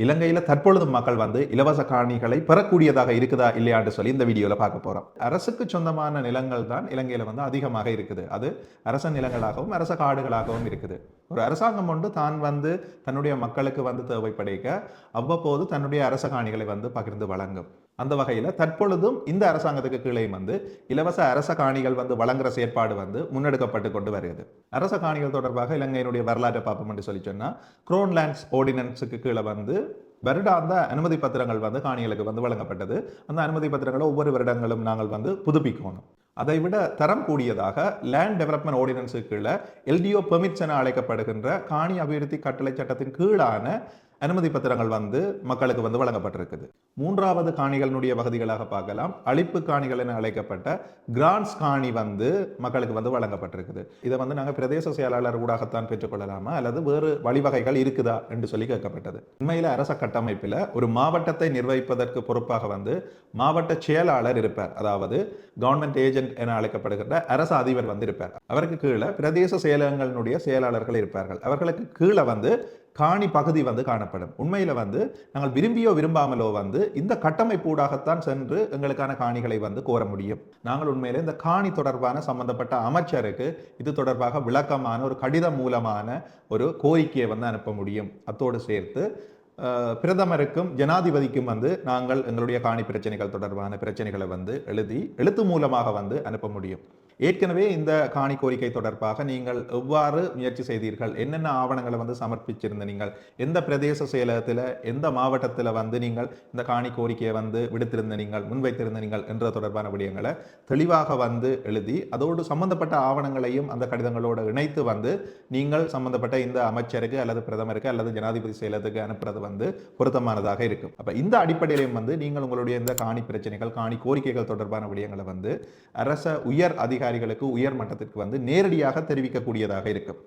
இலங்கையில தற்பொழுது மக்கள் வந்து இலவச காணிகளை பெறக்கூடியதாக இருக்குதா இல்லையான்னு சொல்லி இந்த வீடியோல பார்க்க போறோம். அரசுக்கு சொந்தமான நிலங்கள் தான் இலங்கையில வந்து அதிகமாக இருக்குது. அது அரச நிலங்களாகவும் அரச காடுகளாகவும் இருக்குது. ஒரு அரசாங்கம் ஒன்று தான் வந்து தன்னுடைய மக்களுக்கு வந்து தேவைப்படைக்க அவ்வப்போது தன்னுடைய அரச காணிகளை வந்து பகிர்ந்து வழங்கும். அந்த வகையில் தற்பொழுதும் இந்த அரசாங்கத்துக்கு கீழே வந்து இலவச அரச காணிகள் வந்து வழங்குற செயற்பாடு வந்து முன்னெடுக்கப்பட்டு கொண்டு வருகிறது. அரச காணிகள் தொடர்பாக இலங்கையினுடைய வரலாற்றை பார்ப்போம் என்று சொல்லி சொன்னா குரோன் லேண்ட்ஸ் ஆர்டினன்ஸுக்கு கீழே வந்து வருடாந்த அனுமதி பத்திரங்கள் வந்து காணிகளுக்கு வந்து வழங்கப்பட்டது. அந்த அனுமதி பத்திரங்களை ஒவ்வொரு வருடங்களும் நாங்கள் வந்து புதுப்பிக்கணும். அதை விட தரம் கூடியதாக லேண்ட் டெவலப்மெண்ட் ஆர்டினன்ஸுக்கு கீழே எல்டிஓ பெர்மிட்ஸ் என அழைக்கப்படுகின்ற காணி அபிவிருத்தி கட்டளை சட்டத்தின் கீழான அனுமதி பத்திரங்கள் வந்து மக்களுக்கு வந்து வழங்கப்பட்டிருக்குது. மூன்றாவது காணிகளுடைய பகுதிகளாக பார்க்கலாம். அழிப்பு காணிகள் என அழைக்கப்பட்ட கிராண்ட்ஸ் காணி வந்து மக்களுக்கு வந்து வழங்கப்பட்டிருக்குது. இதை வந்து நாங்கள் பிரதேச செயலாளர் ஊடாகத்தான் பெற்றுக்கொள்ளலாமா அல்லது வேறு வழிவகைகள் இருக்குதா என்று சொல்லி கேட்கப்பட்டது. உண்மையில அரச கட்டமைப்பில் ஒரு மாவட்டத்தை நிர்வகிப்பதற்கு பொறுப்பாக வந்து மாவட்ட செயலாளர் இருப்பார். அதாவது கவர்மெண்ட் ஏஜென்ட் என அழைக்கப்படுகின்ற அரசு அதிபர் வந்து இருப்பார். அவருக்கு கீழே பிரதேச செயலகங்களுடைய செயலாளர்கள் இருப்பார்கள். அவர்களுக்கு கீழே வந்து காணி பகுதி வந்து காணப்படும். உண்மையில வந்து நாங்கள் விரும்பியோ விரும்பாமலோ வந்து இந்த கட்டமைப்பூடாகத்தான் சென்று எங்களுக்கான காணிகளை வந்து கோர முடியும். நாங்கள் உண்மையில இந்த காணி தொடர்பான சம்பந்தப்பட்ட அமைச்சருக்கு இது தொடர்பாக விளக்கமான ஒரு கடிதம் மூலமான ஒரு கோரிக்கையை வந்து அனுப்ப முடியும். அத்தோடு சேர்த்து பிரதமருக்கும் ஜனாதிபதிக்கும் வந்து நாங்கள் எங்களுடைய காணி பிரச்சனைகள் தொடர்பான பிரச்சனைகளை வந்து எழுத்து மூலமாக வந்து அனுப்ப முடியும். ஏற்கனவே இந்த காணி கோரிக்கை தொடர்பாக நீங்கள் எவ்வாறு முயற்சி செய்தீர்கள், என்னென்ன ஆவணங்களை வந்து சமர்ப்பிச்சிருந்த நீங்கள், எந்த பிரதேச செயலகத்தில் எந்த மாவட்டத்தில் வந்து நீங்கள் இந்த காணி கோரிக்கையை வந்து விடுத்திருந்த நீங்கள், முன்வைத்திருந்த நீங்கள் என்ற தொடர்பான விடயங்களை தெளிவாக வந்து எழுதி அதோடு சம்பந்தப்பட்ட ஆவணங்களையும் அந்த கடிதங்களோடு இணைத்து வந்து நீங்கள் சம்பந்தப்பட்ட இந்த அமைச்சருக்கு அல்லது பிரதமருக்கு அல்லது ஜனாதிபதி செயலகத்துக்கு அனுப்புறது வந்து பொருத்தமானதாக இருக்கும். அப்ப இந்த அடிப்படையிலும் வந்து நீங்கள் உங்களுடைய இந்த காணி பிரச்சனைகள், காணி கோரிக்கைகள் தொடர்பான விடயங்களை வந்து அரச உயர் அதிகாரிகளுக்கு உயர் மட்டத்திற்கு வந்து நேரடியாக தெரிவிக்கக்கூடியதாக இருக்கும்.